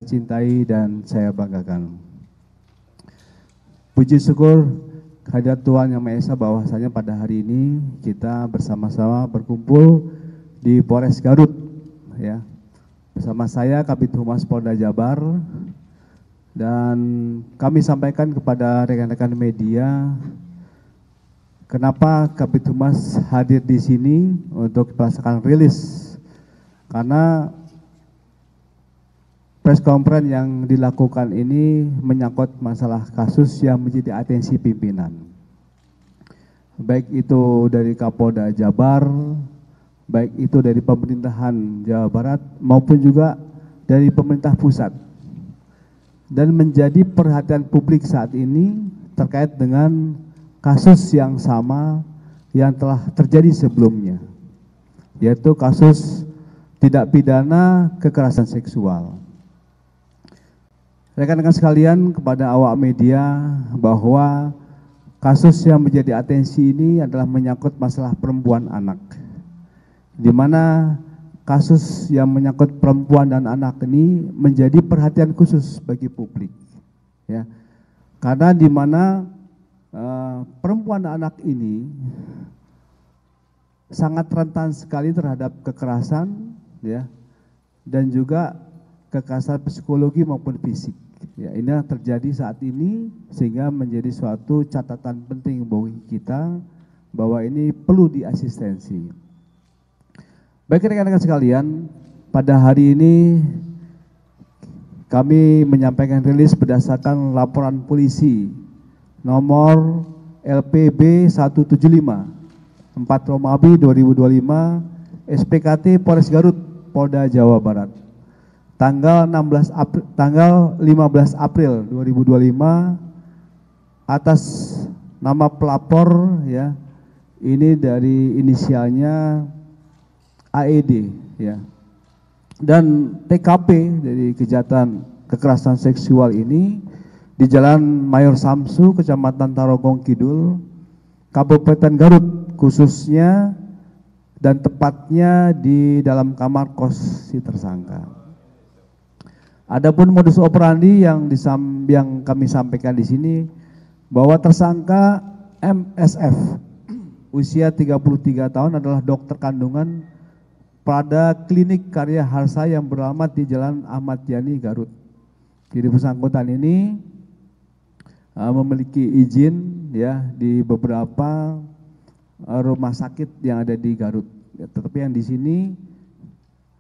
cintai dan saya banggakan. Puji syukur kehadirat Tuhan Yang Maha Esa bahwasanya pada hari ini kita bersama-sama berkumpul di Polres Garut, ya. Bersama saya Kabid Humas Polda Jabar, dan kami sampaikan kepada rekan-rekan media kenapa Kabid Humas hadir di sini untuk melaksanakan rilis. Karena press conference yang dilakukan ini menyangkut masalah kasus yang menjadi atensi pimpinan. Baik itu dari Kapolda Jabar, baik itu dari pemerintahan Jawa Barat maupun juga dari pemerintah pusat. Dan menjadi perhatian publik saat ini terkait dengan kasus yang sama yang telah terjadi sebelumnya, yaitu kasus tidak pidana kekerasan seksual. Rekan-rekan sekalian, kepada awak media, bahwa kasus yang menjadi atensi ini adalah menyangkut masalah perempuan anak, di mana kasus yang menyangkut perempuan dan anak ini menjadi perhatian khusus bagi publik, ya. Karena di mana perempuan dan anak ini sangat rentan sekali terhadap kekerasan, ya, dan juga kekerasan psikologi maupun fisik. Ya, ini yang terjadi saat ini sehingga menjadi suatu catatan penting bagi kita bahwa ini perlu diasistensi. Baik rekan-rekan sekalian, pada hari ini kami menyampaikan rilis berdasarkan laporan polisi nomor LPB 175 4 Romawi 2025 SPKT Polres Garut Polda Jawa Barat. Tanggal 15 April 2025 atas nama pelapor, ya. Ini dari inisialnya AED, ya. Dan TKP dari kejahatan kekerasan seksual ini di Jalan Mayor Samsu, Kecamatan Tarogong Kidul, Kabupaten Garut khususnya, dan tepatnya di dalam kamar kos si tersangka. Adapun modus operandi yang kami sampaikan di sini bahwa tersangka MSF usia 33 tahun adalah dokter kandungan pada klinik Karya Harsa yang beralamat di Jalan Ahmad Yani Garut. Jadi bersangkutan ini memiliki izin, ya, di beberapa rumah sakit yang ada di Garut, ya, tetapi yang di sini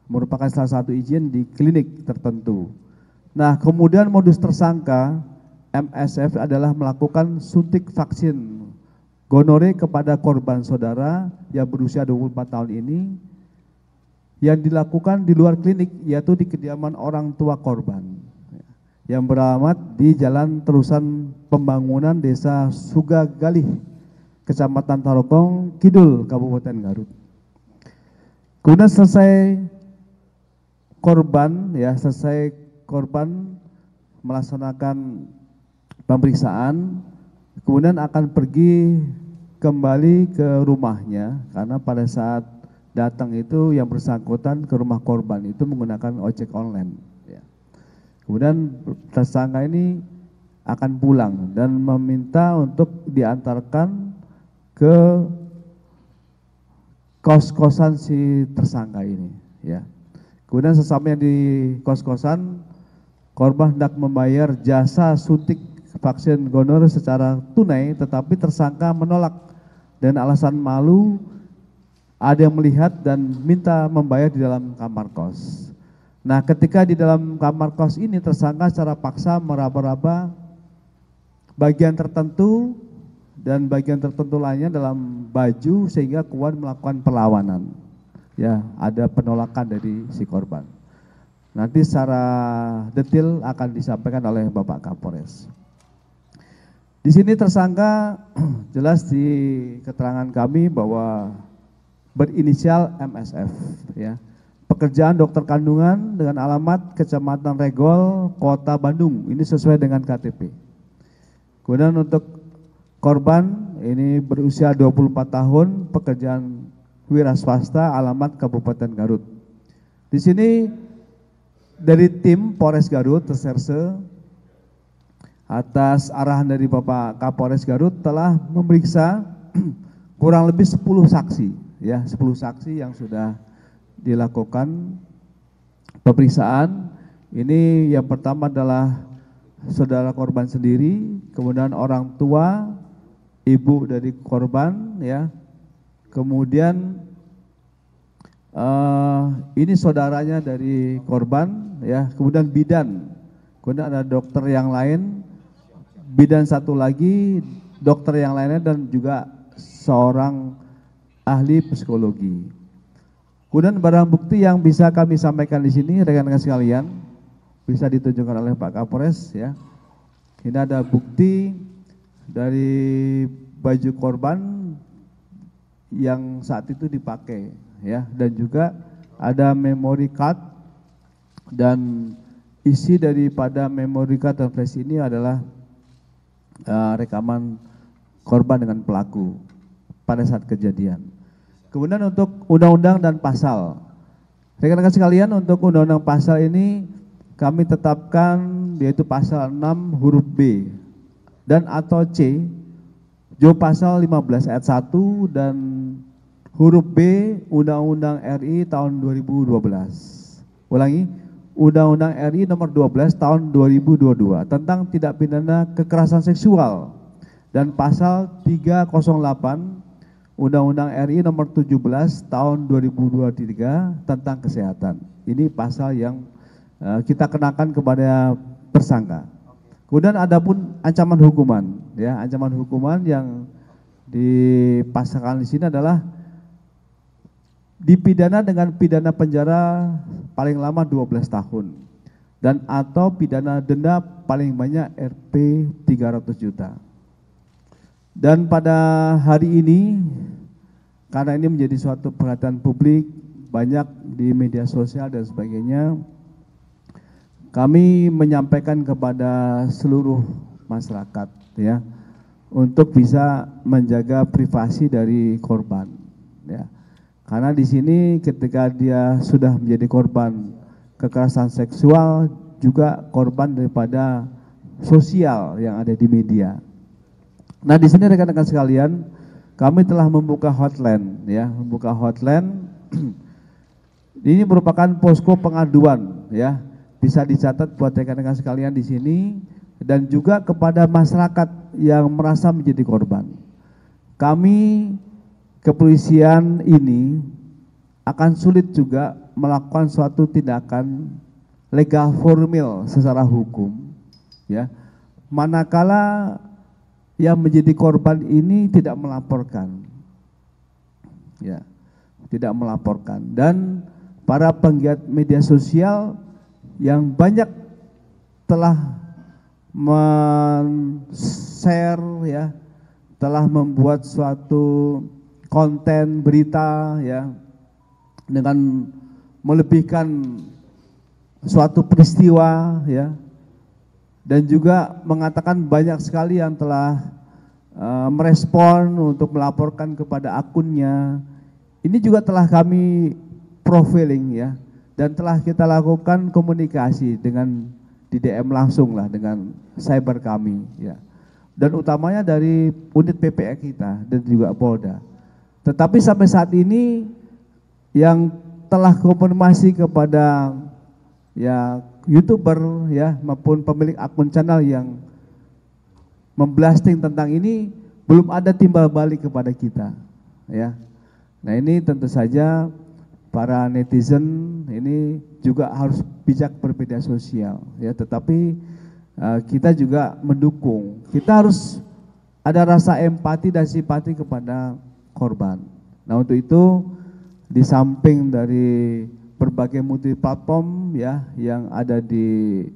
merupakan salah satu izin di klinik tertentu. Nah, kemudian modus tersangka MSF adalah melakukan suntik vaksin gonore kepada korban saudara yang berusia 24 tahun ini yang dilakukan di luar klinik, yaitu di kediaman orang tua korban yang beralamat di Jalan Terusan Pembangunan Desa Sugagalih, Kecamatan Tarogong Kidul, Kabupaten Garut. Kemudian selesai korban melaksanakan pemeriksaan, kemudian akan pergi kembali ke rumahnya karena pada saat datang itu yang bersangkutan ke rumah korban itu menggunakan ojek online, ya. Kemudian tersangka ini akan pulang dan meminta untuk diantarkan ke kos-kosan si tersangka ini, ya. Kemudian sesampainya di kos-kosan, korban hendak membayar jasa suntik vaksin gonore secara tunai, tetapi tersangka menolak dan alasan malu ada yang melihat dan minta membayar di dalam kamar kos. Nah, ketika di dalam kamar kos ini tersangka secara paksa meraba-raba bagian tertentu dan bagian tertentu lainnya dalam baju sehingga kemudian melakukan perlawanan. Ya, ada penolakan dari si korban. Nanti secara detail akan disampaikan oleh Bapak Kapolres. Di sini tersangka jelas di keterangan kami bahwa berinisial MSF, ya. Pekerjaan dokter kandungan dengan alamat Kecamatan Regol, Kota Bandung. Ini sesuai dengan KTP. Kemudian untuk korban ini berusia 24 tahun, pekerjaan wira swasta, alamat Kabupaten Garut. Di sini dari tim Polres Garut Reserse atas arahan dari Bapak Kapolres Garut telah memeriksa kurang lebih 10 saksi, ya, 10 saksi yang sudah dilakukan pemeriksaan. Ini yang pertama adalah saudara korban sendiri, kemudian orang tua, ibu dari korban, ya, kemudian ini saudaranya dari korban, ya, kemudian bidan, kemudian ada dokter yang lain, bidan satu lagi, dokter yang lainnya, dan juga seorang ahli psikologi. Kemudian barang bukti yang bisa kami sampaikan di sini, rekan-rekan sekalian, bisa ditunjukkan oleh Pak Kapolres, ya. Ini ada bukti dari baju korban yang saat itu dipakai, ya, dan juga ada memory card, dan isi daripada memory card dan flash ini adalah rekaman korban dengan pelaku pada saat kejadian. Kemudian untuk undang-undang dan pasal, rekan-rekan sekalian, untuk undang-undang pasal ini kami tetapkan yaitu pasal 6 huruf B dan atau C, junto pasal 15 ayat 1 dan huruf B Undang-Undang RI tahun 2012. Ulangi, Undang-Undang RI nomor 12 tahun 2022 tentang tindak pidana kekerasan seksual, dan pasal 308 Undang-Undang RI nomor 17 tahun 2023 tentang kesehatan. Ini pasal yang kita kenakan kepada tersangka. Kemudian ada pun ancaman hukuman, ya, ancaman hukuman yang dipasangkan di sini adalah dipidana dengan pidana penjara paling lama 12 tahun dan atau pidana denda paling banyak Rp 300 juta. Dan pada hari ini, karena ini menjadi suatu perhatian publik, banyak di media sosial dan sebagainya, kami menyampaikan kepada seluruh masyarakat, ya, untuk bisa menjaga privasi dari korban, ya. Karena di sini ketika dia sudah menjadi korban kekerasan seksual, juga korban daripada sosial yang ada di media. Nah, di sini rekan-rekan sekalian, kami telah membuka hotline, ya, membuka hotline. Ini merupakan posko pengaduan, ya, bisa dicatat buat rekan-rekan sekalian di sini, dan juga kepada masyarakat yang merasa menjadi korban. Kami kepolisian ini akan sulit juga melakukan suatu tindakan legal formal secara hukum, ya, manakala yang menjadi korban ini tidak melaporkan, ya, tidak melaporkan. Dan para penggiat media sosial yang banyak telah men-share, ya, telah membuat suatu konten berita, ya, dengan melebihkan suatu peristiwa, ya, dan juga mengatakan banyak sekali yang telah merespon untuk melaporkan kepada akunnya. Ini juga telah kami profiling, ya, dan telah kita lakukan komunikasi dengan di DM langsung lah dengan cyber kami, ya, dan utamanya dari unit PPE kita dan juga Polda. Tetapi sampai saat ini yang telah konfirmasi kepada, ya, YouTuber, ya, maupun pemilik akun channel yang memblasting tentang ini, belum ada timbal balik kepada kita, ya. Nah, ini tentu saja para netizen ini juga harus bijak bermedia sosial, ya, tetapi kita juga mendukung. Kita harus ada rasa empati dan simpati kepada korban. Nah, untuk itu di samping dari berbagai multi platform, ya, yang ada di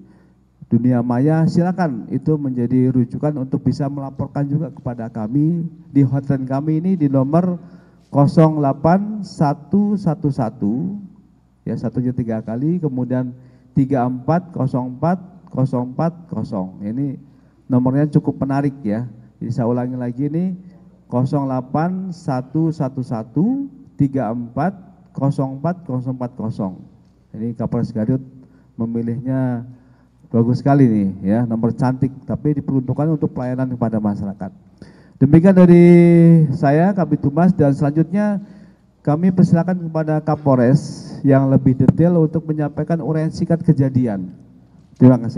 dunia maya, silakan itu menjadi rujukan untuk bisa melaporkan juga kepada kami di hotline kami ini di nomor 08111, ya, satunya 3 kali, kemudian 34040440. Ini nomornya cukup menarik, ya. Jadi saya ulangi lagi, ini 08111340440. Ini Kapolres Garut memilihnya bagus sekali nih ya, nomor cantik, tapi diperuntukkan untuk pelayanan kepada masyarakat. Demikian dari saya, Kabid Humas, dan selanjutnya kami persilakan kepada Kapolres yang lebih detail untuk menyampaikan uraian singkat kejadian. Terima kasih.